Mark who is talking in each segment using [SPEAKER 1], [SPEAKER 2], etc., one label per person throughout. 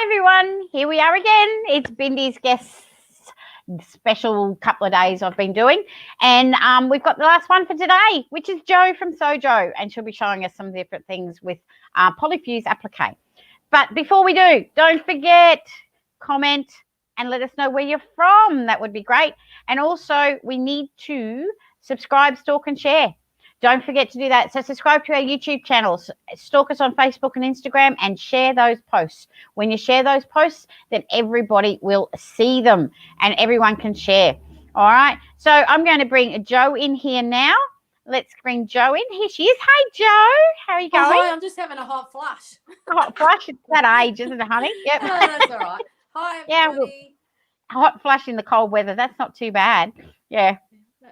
[SPEAKER 1] Hi everyone, here we are again. It's Byndees guests special couple of days I've been doing, and we've got the last one for today, which is Jo from SewJo, and she'll be showing us some different things with polyfuse applique. But before we do, don't forget, comment and let us know where you're from. That would be great. And also we need to subscribe, stalk and share. Don't forget to do that. So subscribe to our YouTube channels, stalk us on Facebook and Instagram, and share those posts. When you share those posts, then everybody will see them and everyone can share. All right. So I'm going to bring Jo in here now. Let's bring Jo in. Here she is. Hi, Jo. How are you going?
[SPEAKER 2] Hi, I'm just having a hot flush.
[SPEAKER 1] A hot flush. It's that age, isn't it, honey? Yep.
[SPEAKER 2] Oh, that's all right. Hi, everybody.
[SPEAKER 1] Yeah, well, hot flush in the cold weather. That's not too bad. Yeah.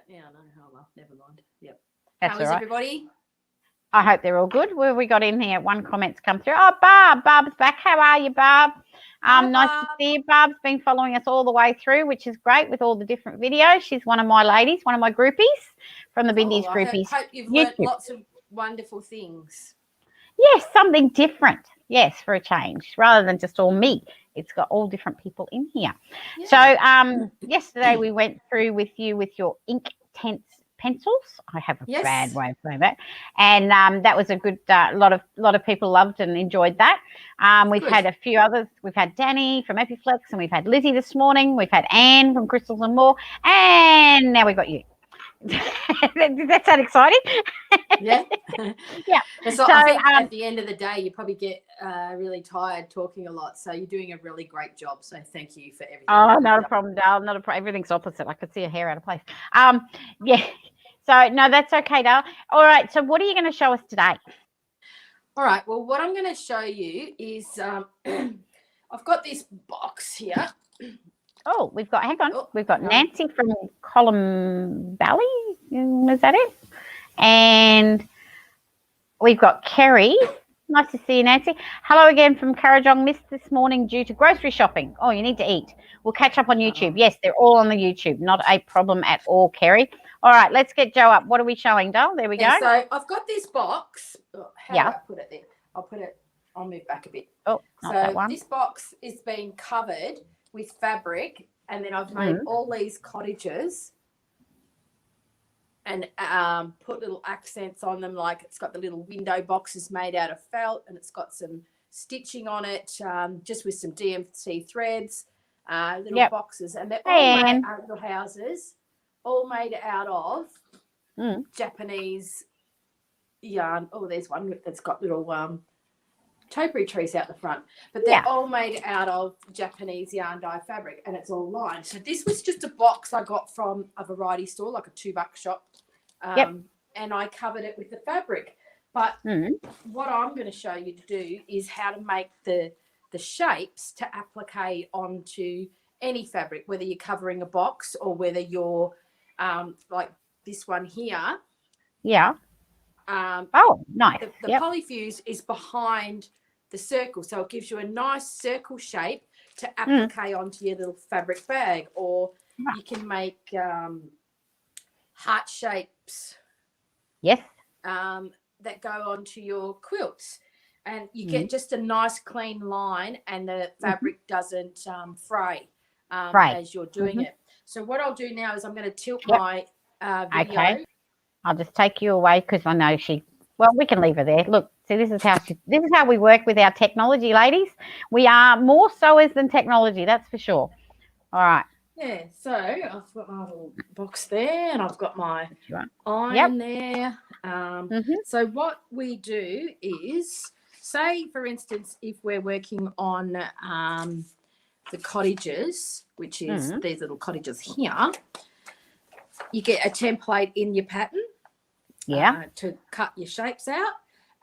[SPEAKER 2] Yeah, no, oh well, never mind. Yep.
[SPEAKER 1] That's
[SPEAKER 2] How
[SPEAKER 1] all
[SPEAKER 2] is
[SPEAKER 1] right.
[SPEAKER 2] everybody?
[SPEAKER 1] I hope they're all good. What have we got in here? One comment's come through. Oh, Barb. Barb's back. How are you, Barb?
[SPEAKER 2] Hi,
[SPEAKER 1] Nice
[SPEAKER 2] Barb.
[SPEAKER 1] to see you. Barb's been following us all the way through, which is great with all the different videos. She's one of my ladies, one of my groupies from the Byndees groupies.
[SPEAKER 2] I hope you've learnt lots of wonderful things.
[SPEAKER 1] Yes, something different. Yes, for a change, rather than just all me. It's got all different people in here. Yeah. So yesterday we went through with you with your ink tense pencils. I have a bad way of saying that, and that was a good lot of people loved and enjoyed that. We've had a few others. We've had Danny from Epiflex, and we've had Lizzie this morning. We've had Anne from Crystals and More, and now we've got you. That sound exciting?
[SPEAKER 2] Yeah.
[SPEAKER 1] Yeah.
[SPEAKER 2] So I think at the end of the day, you probably get really tired talking a lot. So you're doing a really great job. So thank you for everything.
[SPEAKER 1] Oh, not a problem, Dale. Not a problem. Everything's opposite. I could see a hair out of place. Yeah. So no, that's okay, Dale. All right. So what are you going to show us today?
[SPEAKER 2] All right. Well, what I'm going to show you is I've got this box here.
[SPEAKER 1] Oh, we've got, hang on, we've got Nancy from Column Valley, is that it? And we've got Kerry. Nice to see you, Nancy. Hello again from Currajong. Missed this morning due to grocery shopping. Oh, you need to eat. We'll catch up on YouTube. Yes, they're all on the YouTube. Not a problem at all, Kerry. All right, let's get Jo up. What are we showing, Dale? There we go.
[SPEAKER 2] So I've got this box. How do I put it there? I'll move back a bit.
[SPEAKER 1] Oh, not that one.
[SPEAKER 2] This box is being covered with fabric, and then I've made all these cottages and put little accents on them, like it's got the little window boxes made out of felt, and it's got some stitching on it, just with some DMC threads, little boxes, and they're all made out of little houses, all made out of Japanese yarn. Oh, there's one that's got little topiary trees out the front, but they're all made out of Japanese yarn dye fabric, and it's all lined. So this was just a box I got from a variety store, like a $2 shop, and I covered it with the fabric. But what I'm going to show you to do is how to make the shapes to applique onto any fabric, whether you're covering a box or whether you're like this one here.
[SPEAKER 1] Yeah. Oh, nice.
[SPEAKER 2] The polyfuse is behind the circle, so it gives you a nice circle shape to applique onto your little fabric bag, or you can make heart shapes.
[SPEAKER 1] Yes.
[SPEAKER 2] That go onto your quilts, and you get just a nice clean line, and the fabric doesn't fray as you're doing it. So what I'll do now is I'm going to tilt my video.
[SPEAKER 1] Okay. I'll just take you away because I know well, we can leave her there. Look, see, this is how we work with our technology, ladies. We are more sewers than technology, that's for sure. All right.
[SPEAKER 2] Yeah, so I've got my little box there, and I've got my iron there. So what we do is, say, for instance, if we're working on the cottages, which is these little cottages here, you get a template in your pattern to cut your shapes out,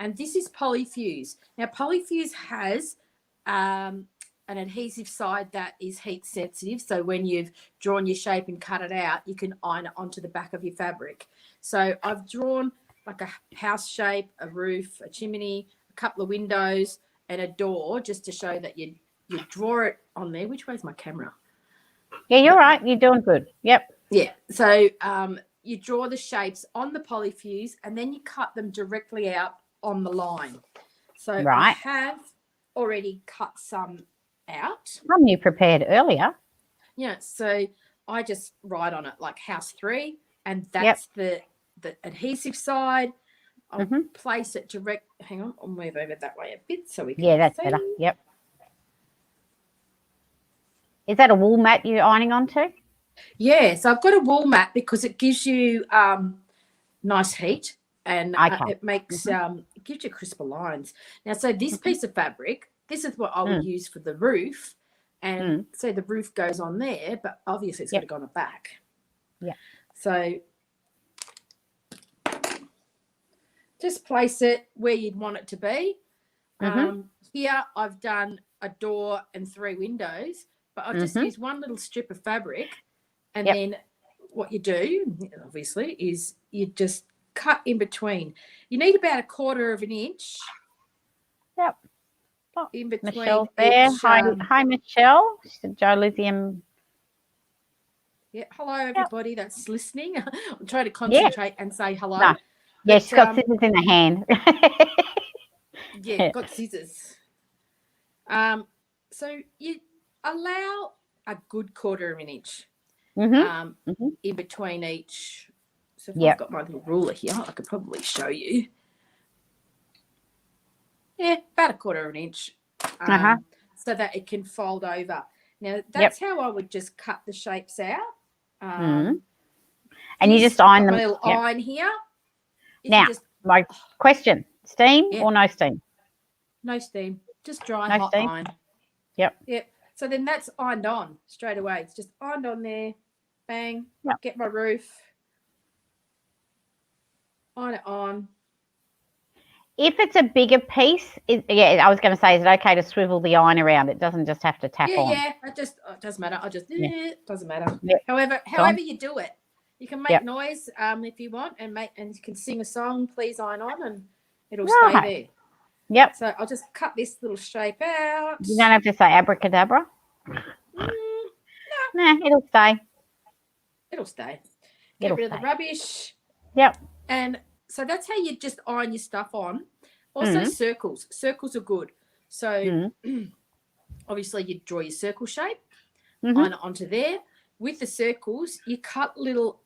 [SPEAKER 2] and this is polyfuse. Now polyfuse has an adhesive side that is heat sensitive, so when you've drawn your shape and cut it out, you can iron it onto the back of your fabric. So I've drawn like a house shape, a roof, a chimney, a couple of windows and a door, just to show that you draw it on there. Which way's my camera?
[SPEAKER 1] Yeah, you're right. You're doing good. Yep.
[SPEAKER 2] Yeah. So you draw the shapes on the polyfuse, and then you cut them directly out on the line. So I have already cut some out.
[SPEAKER 1] You prepared earlier.
[SPEAKER 2] Yeah, so I just write on it like house 3, and that's the adhesive side. I'll place it direct. Hang on, I'll move over that way a bit so we can
[SPEAKER 1] Yeah, that's
[SPEAKER 2] see.
[SPEAKER 1] better. Yep. Is that a wool mat you're ironing onto?
[SPEAKER 2] Yeah, so I've got a wool mat because it gives you nice heat, and it makes it gives you crisper lines. Now, so this piece of fabric, this is what I would use for the roof, and so the roof goes on there, but obviously it's got to go on the back.
[SPEAKER 1] Yeah.
[SPEAKER 2] So just place it where you'd want it to be. Here I've done a door and 3 windows, but I'll just use one little strip of fabric, and then what you do, obviously, is you just cut in between. You need about 1/4 of an inch.
[SPEAKER 1] Yep.
[SPEAKER 2] In between.
[SPEAKER 1] Michelle there. Hi, Michelle. Joe, Lizzie, and
[SPEAKER 2] yeah. Hello, everybody that's listening. I'm trying to concentrate and say hello. No.
[SPEAKER 1] Yeah, she's got scissors in the hand.
[SPEAKER 2] Yeah, got scissors. So you allow a good 1/4 of an inch in between each. So if I've got my little ruler here, I could probably show you. Yeah, about 1/4 of an inch, so that it can fold over. Now that's how I would just cut the shapes out.
[SPEAKER 1] And you just iron them.
[SPEAKER 2] A little iron here.
[SPEAKER 1] Now, my question: steam or no steam?
[SPEAKER 2] No steam, just dry hot iron. Yep. So then that's ironed on straight away. It's just ironed on there. Bang. Get my roof. Iron it on.
[SPEAKER 1] If it's a bigger piece, I was going to say, is it okay to swivel the iron around? It doesn't just have to tap on.
[SPEAKER 2] Yeah, it doesn't matter. It doesn't matter. However you do it, you can make noise if you want, and you can sing a song. Please iron on, and it'll stay there.
[SPEAKER 1] Yep.
[SPEAKER 2] So I'll just cut this little shape out.
[SPEAKER 1] You don't have to say abracadabra. Nah, it'll stay.
[SPEAKER 2] It'll stay. Get rid of the rubbish.
[SPEAKER 1] Yep.
[SPEAKER 2] And so that's how you just iron your stuff on. Also circles. Circles are good. So obviously you draw your circle shape, iron it onto there. With the circles, you cut little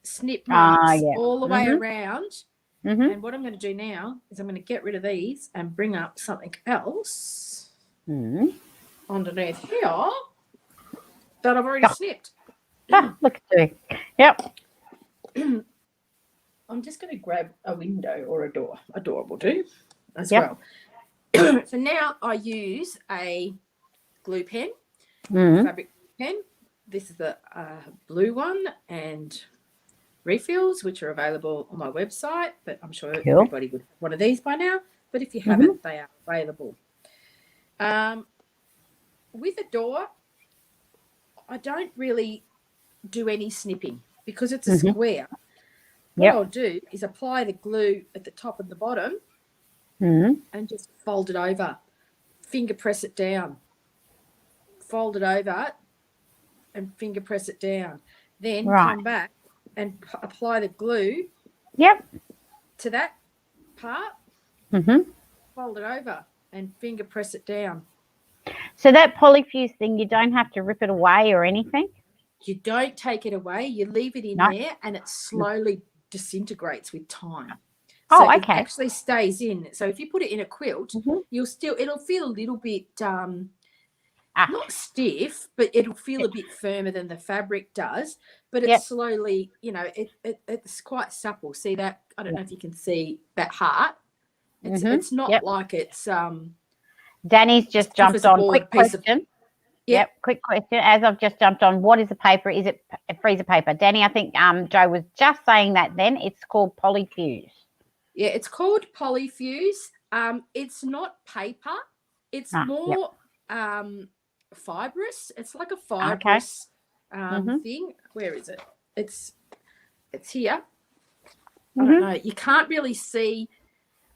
[SPEAKER 2] snip marks all the way around. And what I'm going to do now is I'm going to get rid of these and bring up something else underneath here that I've already snipped.
[SPEAKER 1] Look at you. Yep.
[SPEAKER 2] I'm just going to grab a window or a door. A door will do as well. So now I use a glue pen, fabric pen. This is the blue one, and refills, which are available on my website, but I'm sure everybody would have one of these by now. But if you haven't, they are available. With a door, I don't really do any snipping because it's a square. What I'll do is apply the glue at the top and the bottom and just fold it over. Finger press it down. Fold it over and finger press it down. Then come back and apply the glue to that part. Fold it over and finger press it down.
[SPEAKER 1] So that polyfuse thing, you don't have to rip it away or anything?
[SPEAKER 2] You don't take it away. You leave it in there, and it slowly disintegrates with time. So it actually stays in. So if you put it in a quilt, it'll feel a little bit not stiff, but it'll feel a bit firmer than the fabric does. But it's slowly, it's quite supple. See that? I don't know if you can see that heart. It's not like it's
[SPEAKER 1] Danny's just jumped on. Quick question. Quick question. As I've just jumped on, what is a paper? Is it a freezer paper? Danny, I think Joe was just saying that then. It's called polyfuse.
[SPEAKER 2] Yeah, it's called polyfuse. It's not paper. It's more fibrous. It's like a fibrous thing. Where is it? It's here. I don't know. You can't really see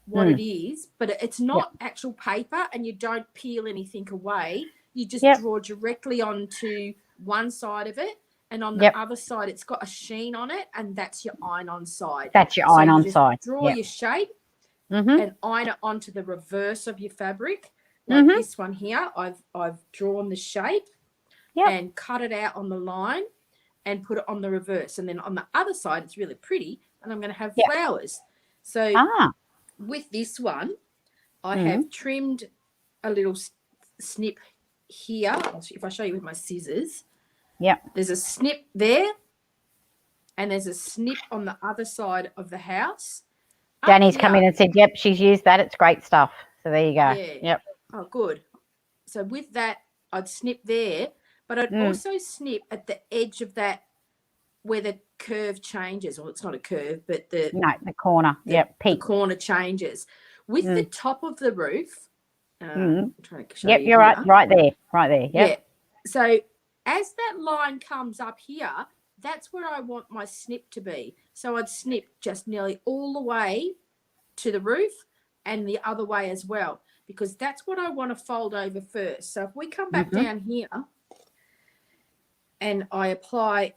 [SPEAKER 2] what it is, but it's not actual paper, and you don't peel anything away. You just draw directly onto one side of it, and on the other side, it's got a sheen on it, and that's your iron-on side.
[SPEAKER 1] That's your iron-on side.
[SPEAKER 2] Draw your shape and iron it onto the reverse of your fabric, like this one here. I've drawn the shape
[SPEAKER 1] Yep.
[SPEAKER 2] and cut it out on the line and put it on the reverse. And then on the other side, it's really pretty, and I'm going to have flowers. So with this one, I have trimmed a little snip here. If I show you with my scissors, there's a snip there, and there's a snip on the other side of the house.
[SPEAKER 1] Danny's come in and said, yep, she's used that. It's great stuff. So there you go.
[SPEAKER 2] Yeah.
[SPEAKER 1] Yep.
[SPEAKER 2] Oh, good. So with that, I'd snip there, but I'd also snip at the edge of that where the curve changes. Well, it's not a curve, but the
[SPEAKER 1] corner.
[SPEAKER 2] The corner changes. With the top of the roof, I'm trying to show you
[SPEAKER 1] you're
[SPEAKER 2] here.
[SPEAKER 1] right there. Yep.
[SPEAKER 2] Yeah. So as that line comes up here, that's where I want my snip to be. So I'd snip just nearly all the way to the roof and the other way as well, because that's what I want to fold over first. So if we come back down here and I apply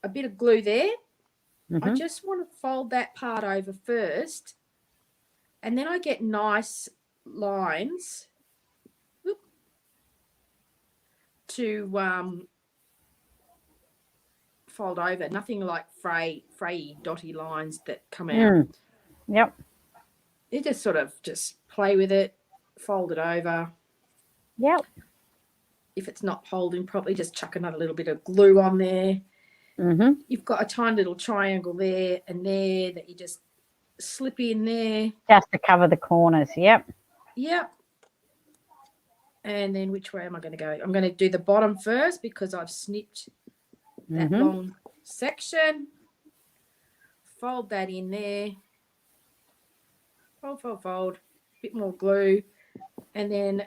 [SPEAKER 2] a bit of glue there, I just want to fold that part over first, and then I get nice lines to fold over. Nothing like frayy, dotty lines that come out.
[SPEAKER 1] Yep.
[SPEAKER 2] You just sort of play with it, fold it over.
[SPEAKER 1] Yep.
[SPEAKER 2] If it's not holding properly, just chuck another little bit of glue on there. You've got a tiny little triangle there and there that you just slip in there.
[SPEAKER 1] Just to cover the corners. Yep.
[SPEAKER 2] Yep. And then which way am I going to go? I'm going to do the bottom first because I've snipped that long section. Fold that in there. Fold. A bit more glue. And then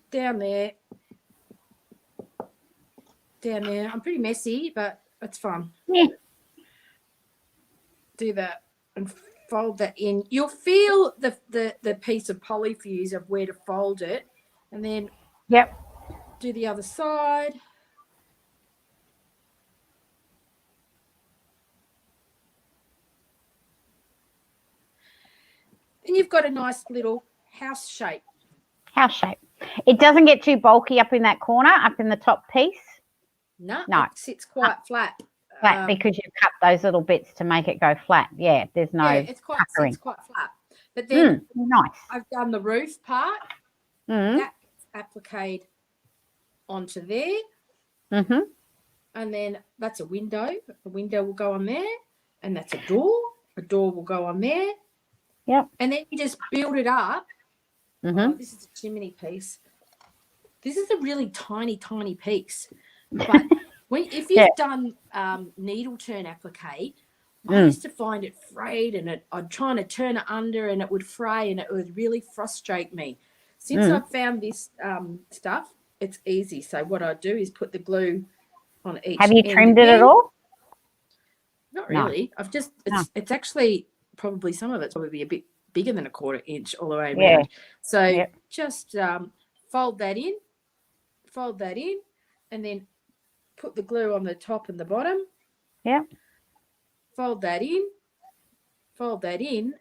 [SPEAKER 2] down there. I'm pretty messy, but it's fun.
[SPEAKER 1] Yeah.
[SPEAKER 2] Do that and fold that in. You'll feel the piece of polyfuse of where to fold it. And then do the other side. And you've got a nice little house shape.
[SPEAKER 1] It doesn't get too bulky up in that corner, up in the top piece.
[SPEAKER 2] No. It sits quite flat.
[SPEAKER 1] Because you've cut those little bits to make it go flat. Yeah, there's no
[SPEAKER 2] it's sits quite flat. But then
[SPEAKER 1] nice.
[SPEAKER 2] I've done the roof part. That's appliqued onto there. And then that's a window. A window will go on there. And that's a door. A door will go on there.
[SPEAKER 1] Yep.
[SPEAKER 2] And then you just build it up. Oh, this is a chimney piece. This is a really tiny, tiny piece. But if you've done needle turn applique, I used to find it frayed, and I'd try to turn it under and it would fray, and it would really frustrate me. Since I've found this stuff, it's easy. So what I do is put the glue on each.
[SPEAKER 1] Have you trimmed it at all?
[SPEAKER 2] Not really. I've just it's actually probably some of it's probably a bit bigger than a 1/4 inch all the way around. So just fold that in, and then put the glue on the top and the bottom.
[SPEAKER 1] Yeah.
[SPEAKER 2] Fold that in,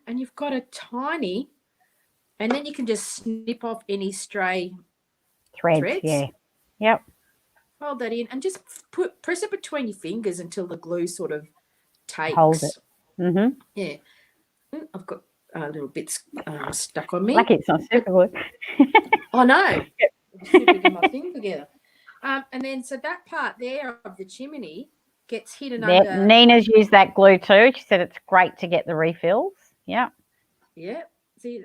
[SPEAKER 2] and you've got a tiny, and then you can just snip off any stray threads.
[SPEAKER 1] Yeah. Yep.
[SPEAKER 2] Fold that in and just press it between your fingers until the glue sort of takes.
[SPEAKER 1] Hold it.
[SPEAKER 2] Yeah. I've got little bits stuck on me.
[SPEAKER 1] Like it's not super good.
[SPEAKER 2] I know. I'm snipping my thing together. And then so that part there of the chimney gets hidden under.
[SPEAKER 1] Nina's used that glue too. She said it's great to get the refills. Yeah.
[SPEAKER 2] Yeah. See,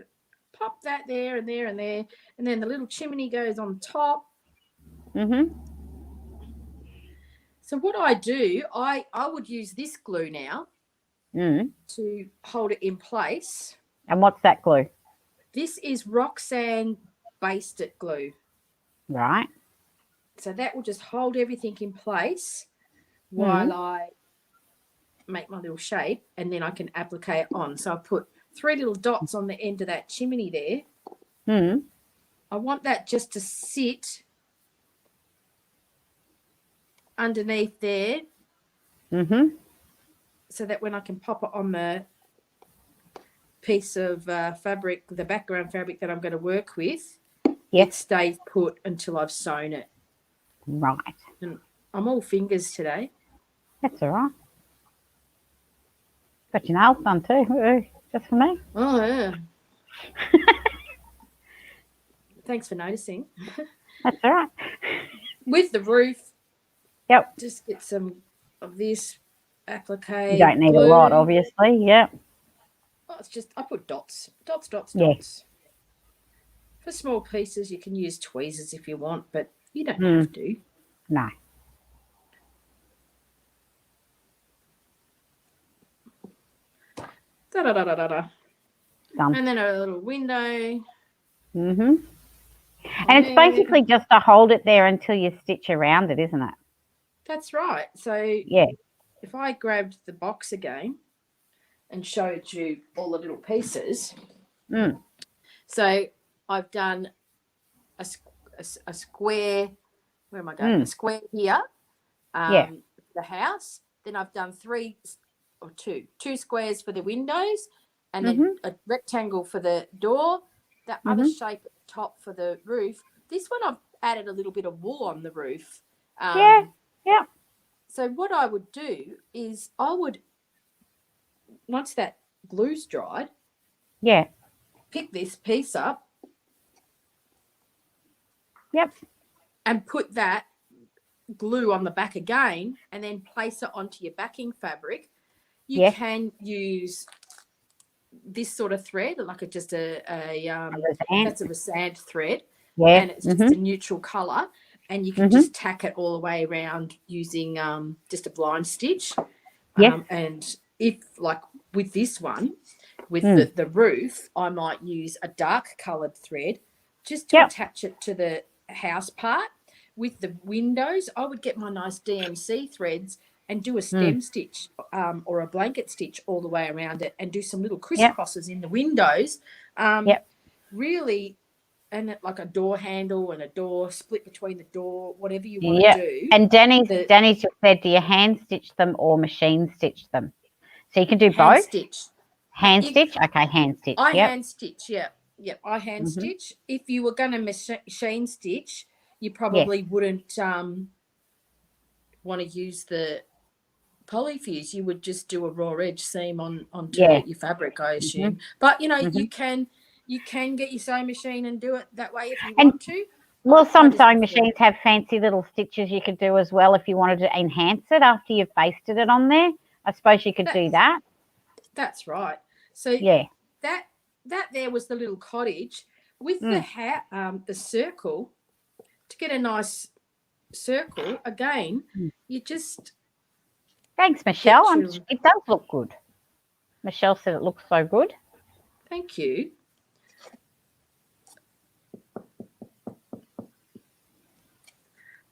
[SPEAKER 2] pop that there and there and there, and then the little chimney goes on top. So what I do, I would use this glue now to hold it in place.
[SPEAKER 1] And what's that glue?
[SPEAKER 2] This is Roxanne Basted glue.
[SPEAKER 1] Right.
[SPEAKER 2] So that will just hold everything in place while I make my little shape, and then I can applique it on. So I put 3 little dots on the end of that chimney there. I want that just to sit underneath there. So that when I can pop it on the piece of fabric, the background fabric that I'm going to work with,
[SPEAKER 1] Yes.
[SPEAKER 2] it stays put until I've sewn it.
[SPEAKER 1] Right.
[SPEAKER 2] And I'm all fingers today.
[SPEAKER 1] That's all right. Got your nails done too. Ooh, just for me.
[SPEAKER 2] Oh, yeah. Thanks for noticing.
[SPEAKER 1] That's all right.
[SPEAKER 2] With the roof,
[SPEAKER 1] Yep.
[SPEAKER 2] just get some of this applique.
[SPEAKER 1] You don't need
[SPEAKER 2] glue.
[SPEAKER 1] a lot, obviously. Yep.
[SPEAKER 2] Oh, it's just, I put dots, dots, dots,
[SPEAKER 1] Yeah.
[SPEAKER 2] dots. For small pieces, you can use tweezers if you want, but you don't have to.
[SPEAKER 1] No.
[SPEAKER 2] Da da da da da da.
[SPEAKER 1] Done.
[SPEAKER 2] And then a little window.
[SPEAKER 1] And it's basically just to hold it there until you stitch around it, isn't it?
[SPEAKER 2] That's right. So
[SPEAKER 1] Yeah.
[SPEAKER 2] if I grabbed the box again and showed you all the little pieces. So I've done a square. Where am I going? A square here. The house. Then I've done two squares for the windows, and then a rectangle for the door. That other shape at the top for the roof. This one I've added a little bit of wool on the roof.
[SPEAKER 1] Yeah.
[SPEAKER 2] So what I would do is once that glue's dried, pick this piece up.
[SPEAKER 1] Yep.
[SPEAKER 2] And put that glue on the back again, and then place it onto your backing fabric. You can use this sort of thread, like that's a sand thread, and it's just a neutral color, and you can just tack it all the way around using just a blind stitch. And if, like with this one, with the roof, I might use a dark colored thread just to attach it to the house part. With the windows, I would get my nice DMC threads and do a stem stitch or a blanket stitch all the way around it, and do some little crisscrosses in the windows. Really, and like a door handle and a door split between the door, whatever you want to do.
[SPEAKER 1] And Danny's just said, do you hand stitch them or machine stitch them? So you can do both.
[SPEAKER 2] Stitch.
[SPEAKER 1] Hand stitch. Okay, hand stitch.
[SPEAKER 2] Hand stitch. Yeah. I hand stitch. If you were going to machine stitch, you probably wouldn't want to use the polyfuse. You would just do a raw edge seam onto your fabric, I assume. But you can get your sewing machine and do it that way if you want to.
[SPEAKER 1] Well, some sewing machines have fancy little stitches you could do as well if you wanted to enhance it after you've basted it on there. I suppose you could do that.
[SPEAKER 2] That's right. So that there was the little cottage with the circle. To get a nice circle, again, you just...
[SPEAKER 1] Thanks, Michelle. It does look good. Michelle said it looks so good.
[SPEAKER 2] Thank you.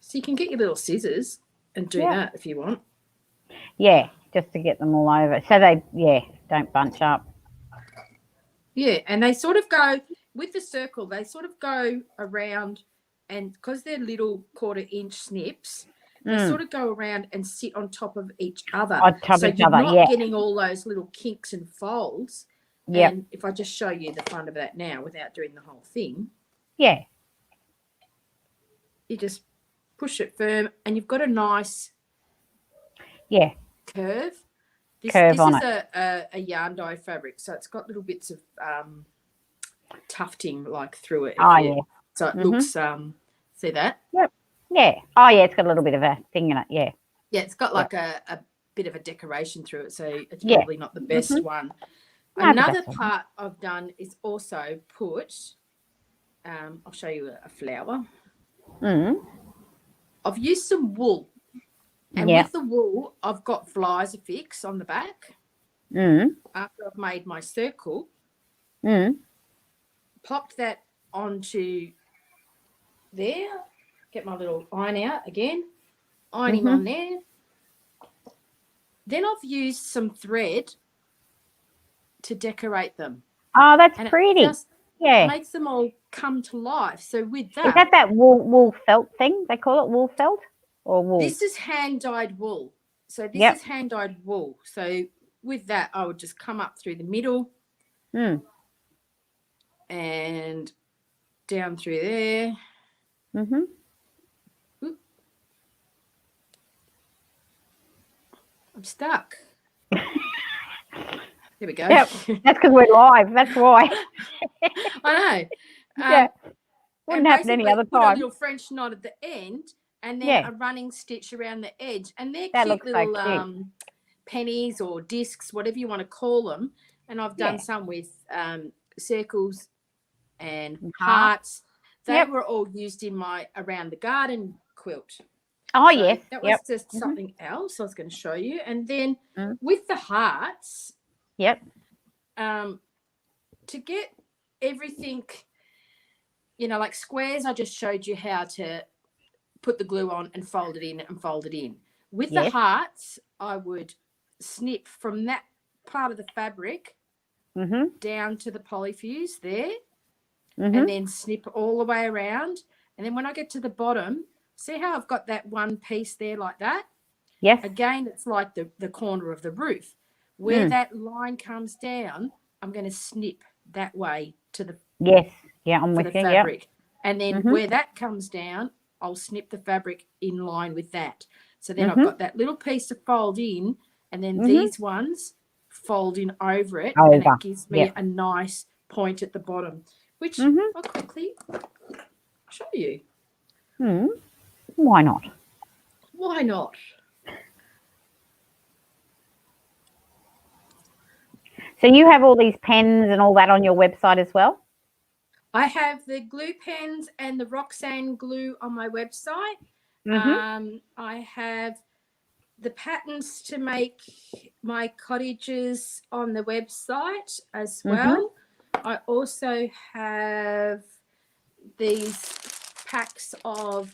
[SPEAKER 2] So you can get your little scissors and do that if you want.
[SPEAKER 1] Yeah, just to get them all over. So they, don't bunch up.
[SPEAKER 2] Yeah, and they sort of go, with the circle, they sort of go around, and because they're little 1/4 inch snips, they sort of go around and sit on top of each other. So you're not getting all those little kinks and folds. Yeah. And if I just show you the front of that now without doing the whole thing. Yeah. You just push it firm, and you've got a nice curve. This is a yarn dye fabric, so it's got little bits of tufting like through it. So it looks, see that?
[SPEAKER 1] Yep. Yeah. Oh, yeah, it's got a little bit of a thing in it, yeah.
[SPEAKER 2] Yeah, it's got like a bit of a decoration through it, so it's probably not the best one. Another part I've done is also put, I'll show you a flower. I've used some wool. And with the wool, I've got Flies-A-Fix on the back. After I've made my circle, popped that onto there, get my little iron out again, iron him on there. Then I've used some thread to decorate them.
[SPEAKER 1] Oh, that's pretty.
[SPEAKER 2] It just makes them all come to life. So with that...
[SPEAKER 1] Is that wool felt thing? They call it wool felt? Or wool?
[SPEAKER 2] This is hand-dyed wool. So this is hand-dyed wool. So with that, I would just come up through the middle and down through there.
[SPEAKER 1] Mm-hmm.
[SPEAKER 2] I'm stuck. Here we go.
[SPEAKER 1] Yep. That's because we're live. That's why.
[SPEAKER 2] I know.
[SPEAKER 1] Yeah. Wouldn't happen any other
[SPEAKER 2] put a
[SPEAKER 1] time.
[SPEAKER 2] little French knot at the end, and then
[SPEAKER 1] Yeah.
[SPEAKER 2] a running stitch around the edge, and they're
[SPEAKER 1] That
[SPEAKER 2] cute
[SPEAKER 1] looks so
[SPEAKER 2] little
[SPEAKER 1] cute.
[SPEAKER 2] pennies or discs, whatever you want to call them. And I've done some with circles and hearts. They were all used in my around the garden quilt.
[SPEAKER 1] Oh,
[SPEAKER 2] so
[SPEAKER 1] yes.
[SPEAKER 2] that was just something else I was going to show you. And then with the hearts, to get everything, you know, like squares, I just showed you how to put the glue on and fold it in and fold it in. With the hearts, I would snip from that part of the fabric down to the polyfuse there, and then snip all the way around. And then when I get to the bottom, see how I've got that one piece there like that?
[SPEAKER 1] Yes.
[SPEAKER 2] Again, it's like the corner of the roof. Where that line comes down, I'm going to snip that way to the
[SPEAKER 1] I'm with you.
[SPEAKER 2] fabric. And then where that comes down, I'll snip the fabric in line with that. So then I've got that little piece to fold in, and then these ones fold in over it, and it gives me a nice point at the bottom, which I'll quickly show you.
[SPEAKER 1] Why not?
[SPEAKER 2] Why not?
[SPEAKER 1] So you have all these pens and all that on your website as well?
[SPEAKER 2] I have the glue pens and the Roxanne glue on my website. I have the patterns to make my cottages on the website as well. I also have these packs of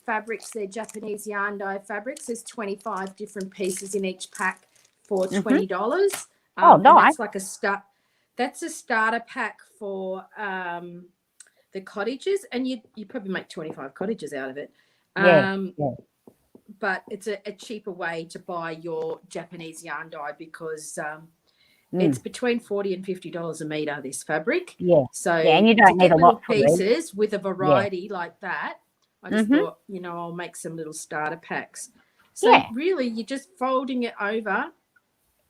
[SPEAKER 2] fabrics. They're Japanese yarn dye fabrics. There's 25 different pieces in each pack for $20.
[SPEAKER 1] Oh, nice.
[SPEAKER 2] That's like that's a starter pack for the cottages, and you probably make 25 cottages out of it. But it's a cheaper way to buy your Japanese yarn dye because it's between $40 and $50 a meter, this fabric. So
[SPEAKER 1] and you don't need a lot
[SPEAKER 2] of pieces with a variety like that. I just thought, you know, I'll make some little starter packs. So really, you're just folding it over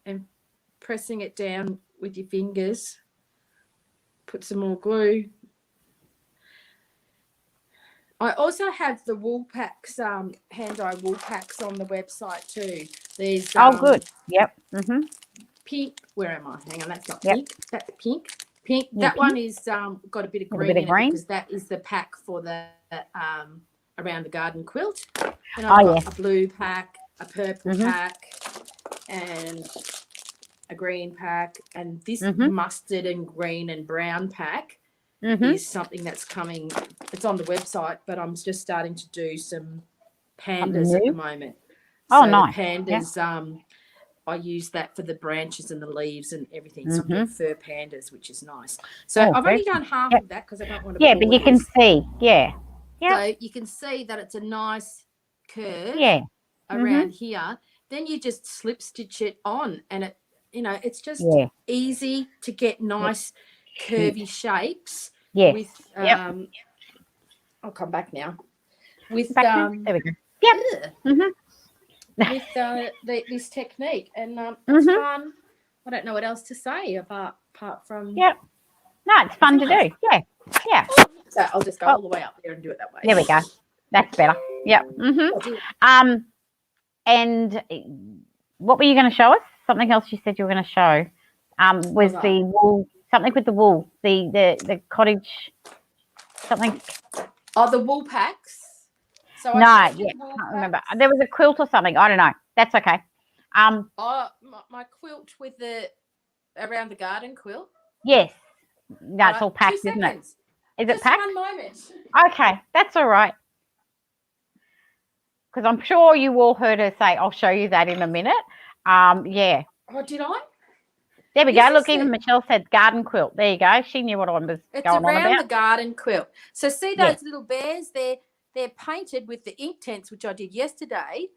[SPEAKER 2] and pressing it down with your fingers. Put some more glue. I also have the wool packs, hand-dye wool packs on the website too. There's
[SPEAKER 1] good.
[SPEAKER 2] Pink. Where am I? Hang on, that's not pink. That's pink. Pink. That one is got a bit of green in it because that is the pack for the around the garden quilt. And I've got a blue pack, a purple pack, and a green pack, and this mustard and green and brown pack is something that's coming. It's on the website, but I'm just starting to do some pandas at the moment.
[SPEAKER 1] Oh, nice.
[SPEAKER 2] The pandas, I use that for the branches and the leaves and everything. So I'm doing fur pandas, which is nice. So I've only done half of that because I don't want to.
[SPEAKER 1] But you can see,
[SPEAKER 2] So you can see that it's a nice curve around here. Then you just slip stitch it on, and it, you know, it's just easy to get nice curvy shapes. With I'll come back now. With
[SPEAKER 1] there we go.
[SPEAKER 2] With this technique, and it's fun. I don't know what else to say apart from
[SPEAKER 1] no, it's fun to do.
[SPEAKER 2] So I'll just go all the way up there and do it that way.
[SPEAKER 1] There we go. That's better. And what were you going to show us? Something else you said you were going to show. Was the wool, something with the wool, the cottage, something.
[SPEAKER 2] Oh, the wool packs. So
[SPEAKER 1] I can't remember. There was a quilt or something. I don't know. That's okay.
[SPEAKER 2] My quilt with the around the garden quilt.
[SPEAKER 1] Yes. No, it's all packed, isn't it? Is it packed?
[SPEAKER 2] 1 moment.
[SPEAKER 1] Okay, that's all right. Because I'm sure you all heard her say, "I'll show you that in a minute."
[SPEAKER 2] Oh, did I?
[SPEAKER 1] There we go. Look, even Michelle said garden quilt. There you go. She knew what I was going on about.
[SPEAKER 2] It's around the garden quilt. So see those little bears? They're painted with the ink tents, which I did yesterday,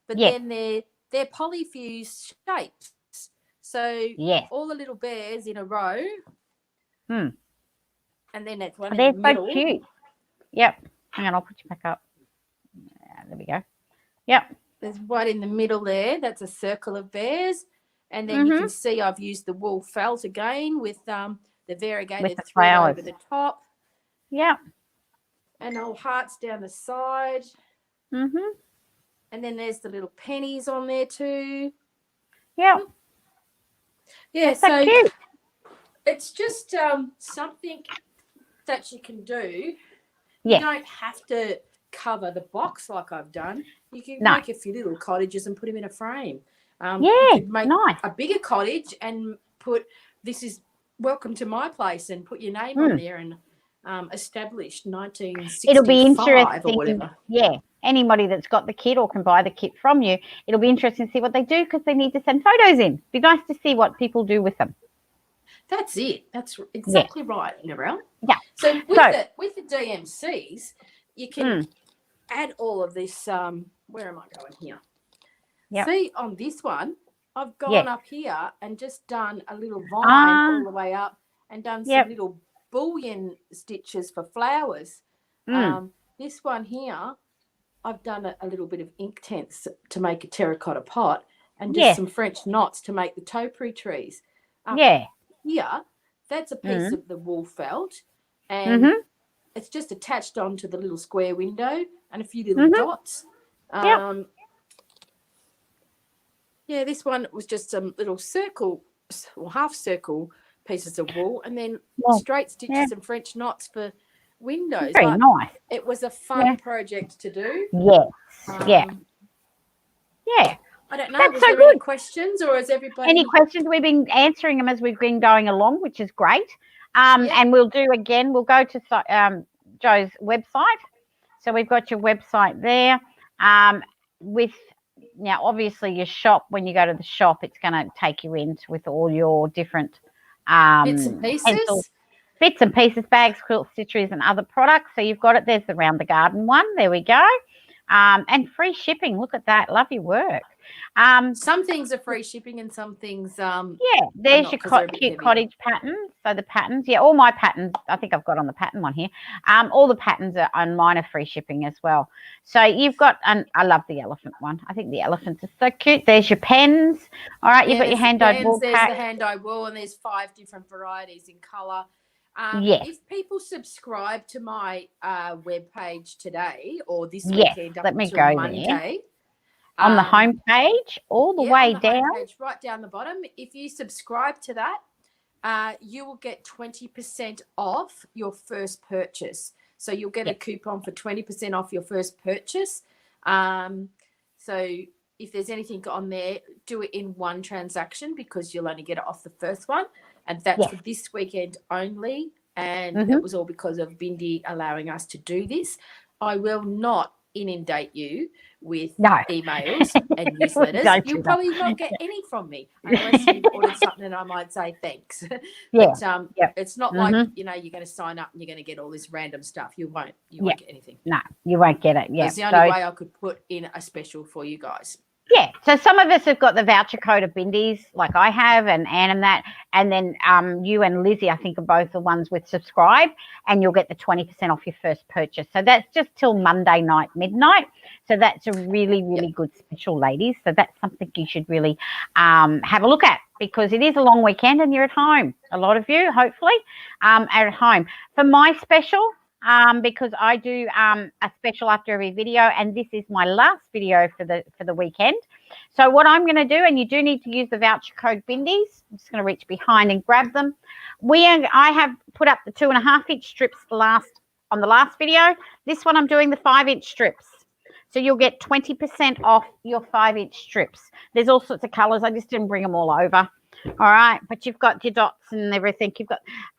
[SPEAKER 2] but then they're polyfuse shapes. So all the little bears in a row And then there's one
[SPEAKER 1] They're
[SPEAKER 2] in the middle.
[SPEAKER 1] so cute. Yep. Hang on, I'll put you back up. There we go. Yep.
[SPEAKER 2] There's one in the middle there. That's a circle of bears. And then you can see I've used the wool felt again with the variegated
[SPEAKER 1] the
[SPEAKER 2] thread
[SPEAKER 1] flowers
[SPEAKER 2] over the top.
[SPEAKER 1] Yep.
[SPEAKER 2] And old hearts down the side.
[SPEAKER 1] Mhm.
[SPEAKER 2] And then there's the little pennies on there too.
[SPEAKER 1] Yep.
[SPEAKER 2] Yeah,
[SPEAKER 1] That's so cute.
[SPEAKER 2] It's just something that you can do.
[SPEAKER 1] Yeah.
[SPEAKER 2] You don't have to cover the box like I've done. You can make a few little cottages and put them in a frame. You could make a bigger cottage and put, this is welcome to my place, and put your name on there, and established 1965
[SPEAKER 1] It'll be interesting,
[SPEAKER 2] or whatever.
[SPEAKER 1] Yeah. Anybody that's got the kit or can buy the kit from you, it'll be interesting to see what they do, because they need to send photos in. Be nice to see what people do with them.
[SPEAKER 2] That's it. That's exactly right, Narelle.
[SPEAKER 1] Yeah.
[SPEAKER 2] So with the DMCs, you can add all of this. Where am I going here? Yep. See, on this one, I've gone up here and just done a little vine all the way up, and done some little bullion stitches for flowers. This one here, I've done a little bit of ink tents to make a terracotta pot, and just some French knots to make the topiary trees. Here, that's a piece of the wool felt, and it's just attached onto the little square window, and a few little dots. Yeah, this one was just some little circle or half circle pieces of wool, and then straight stitches and French knots for windows.
[SPEAKER 1] Very nice.
[SPEAKER 2] It was a fun project to do.
[SPEAKER 1] Yes. Yeah.
[SPEAKER 2] I don't know.
[SPEAKER 1] That's
[SPEAKER 2] was
[SPEAKER 1] so
[SPEAKER 2] there
[SPEAKER 1] good.
[SPEAKER 2] any questions, or is everybody?
[SPEAKER 1] Any questions? We've been answering them as we've been going along, which is great. And we'll do again. We'll go to Jo's website. So we've got your website there. With now, obviously, your shop. When you go to the shop, it's going to take you in with all your different
[SPEAKER 2] bits and pieces.
[SPEAKER 1] pencils, bits and pieces, bags, quilts, stitcheries, and other products. So you've got it. There's the Round the Garden one. There we go. And free shipping. Look at that. Love your work.
[SPEAKER 2] Some things are free shipping, and some things
[SPEAKER 1] there's your cute cottage patterns. So the patterns, all my patterns, I think I've got on the pattern one here. All the patterns are on mine are free shipping as well. So you've got, and I love the elephant one. I think the elephants are so cute. There's your pens. All right, you've got your hand-dyed wool
[SPEAKER 2] There's
[SPEAKER 1] pack.
[SPEAKER 2] the hand-dyed wool, and there's 5 different varieties in colour. If people subscribe to my webpage today or this weekend up until Monday,
[SPEAKER 1] on the home page, all the way down,
[SPEAKER 2] right down the bottom. If you subscribe to that, you will get 20% off your first purchase. So you'll get a coupon for 20% off your first purchase. So if there's anything on there, do it in one transaction, because you'll only get it off the first one. And that's for this weekend only. And it was all because of Byndees allowing us to do this. I will not inundate you with emails and newsletters. You'll probably not get any from me unless you've ordered something, and I might say thanks. But it's not like, you're going to sign up and you're going to get all this random stuff. You won't get anything.
[SPEAKER 1] No, you won't get it.
[SPEAKER 2] It's the only way I could put in a special for you guys.
[SPEAKER 1] Yeah, so some of us have got the voucher code of Byndees, like I have, and Anne and that, and then you and Lizzie, I think, are both the ones with subscribe, and you'll get the 20% off your first purchase. So that's just till Monday night, midnight. So that's a really, really good special, ladies. So that's something you should really have a look at, because it is a long weekend and you're at home. A lot of you, hopefully, are at home. For my special, because I do a special after every video, and this is my last video for the weekend. So what I'm going to do, and you do need to use the voucher code Byndees. I'm just going to reach behind and grab them. I have put up the 2.5-inch strips on the last video. This one I'm doing the 5-inch strips. So you'll get 20% off your 5-inch strips. There's all sorts of colours. I just didn't bring them all over. All right, but you've got your dots and everything.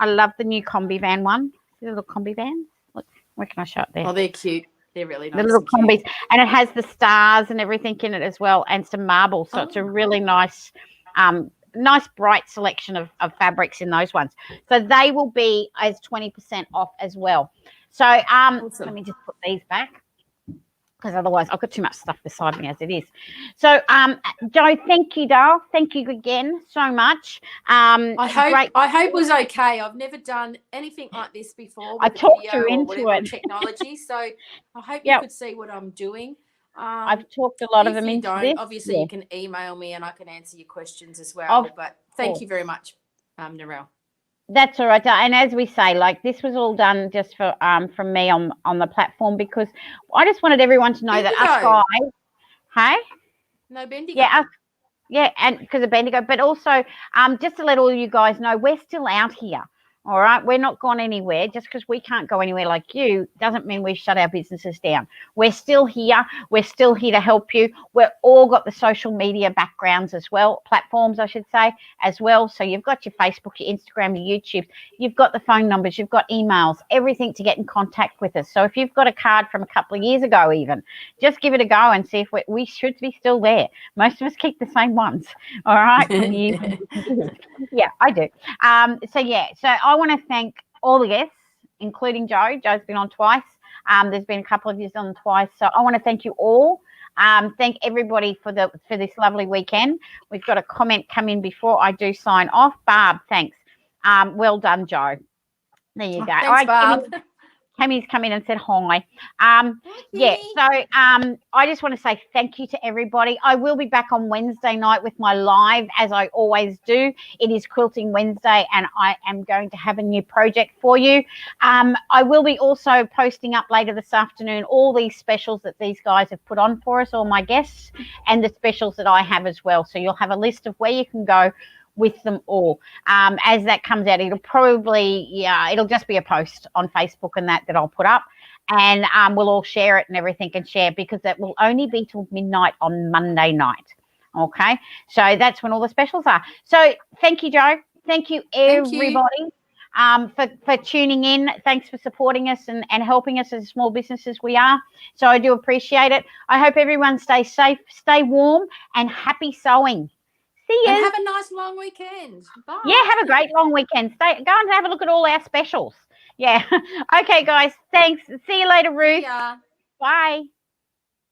[SPEAKER 1] I love the new combi van one. See the little combi vans? Look, where can I show it there?
[SPEAKER 2] Oh, they're cute. They're really nice.
[SPEAKER 1] The little combis, and it has the stars and everything in it as well, and some marble. So it's a really nice, bright selection of fabrics in those ones. So they will be as 20% off as well. So
[SPEAKER 2] awesome.
[SPEAKER 1] Let me just put these back. because otherwise I've got too much stuff beside me as it is. So, Joe, thank you, doll. Thank you again so much.
[SPEAKER 2] I hope it was okay. I've never done anything like this before with
[SPEAKER 1] I talked you
[SPEAKER 2] video or
[SPEAKER 1] into
[SPEAKER 2] whatever
[SPEAKER 1] it.
[SPEAKER 2] technology. So I hope you could see what I'm doing.
[SPEAKER 1] I've talked a lot of them into this.
[SPEAKER 2] Obviously you can email me and I can answer your questions as well. But thank you very much, Narelle.
[SPEAKER 1] That's all right. And as we say, like, this was all done just for from me on the platform, because I just wanted everyone to know that us guys, hey?
[SPEAKER 2] No Bendigo.
[SPEAKER 1] Yeah, and because of Bendigo, but also just to let all you guys know, we're still out here. All right, we're not gone anywhere. Just because we can't go anywhere like you doesn't mean we've shut our businesses down. We're still here. We're still here to help you. We're all got the social media backgrounds as well, platforms, I should say, as well. So you've got your Facebook, your Instagram, your YouTube. You've got the phone numbers. You've got emails, everything to get in contact with us. So if you've got a card from a couple of years ago even, just give it a go and see if we should be still there. Most of us keep the same ones, all right, from years. Yeah, I do. So I want to thank all the guests, including Joe. Joe's been on twice. There's been a couple of you on twice. So I want to thank you all. Thank everybody for this lovely weekend. We've got a comment come in before I do sign off. Barb, thanks. Well done, Joe. There you go.
[SPEAKER 2] Thanks,
[SPEAKER 1] all right,
[SPEAKER 2] Barb.
[SPEAKER 1] Cammie's come in and said hi. I just want to say thank you to everybody. I will be back on Wednesday night with my live, as I always do. It is Quilting Wednesday, and I am going to have a new project for you. I will be also posting up later this afternoon all these specials that these guys have put on for us, all my guests, and the specials that I have as well. So you'll have a list of where you can go with them all. As that comes out, it'll just be a post on Facebook and that I'll put up, and we'll all share it and everything, and share, because that will only be till midnight on Monday night. Okay, so that's when all the specials are. So thank you, Joe. Thank you, everybody. For tuning in. Thanks for supporting us and helping us as a small business as we are. So I do appreciate it. I hope everyone stays safe, stay warm, and happy sewing. See you.
[SPEAKER 2] And have a nice long weekend. Bye.
[SPEAKER 1] Yeah, have a great long weekend. Go and have a look at all our specials. Yeah. Okay, guys. Thanks. See you later, Ruth.
[SPEAKER 2] See ya.
[SPEAKER 1] Bye.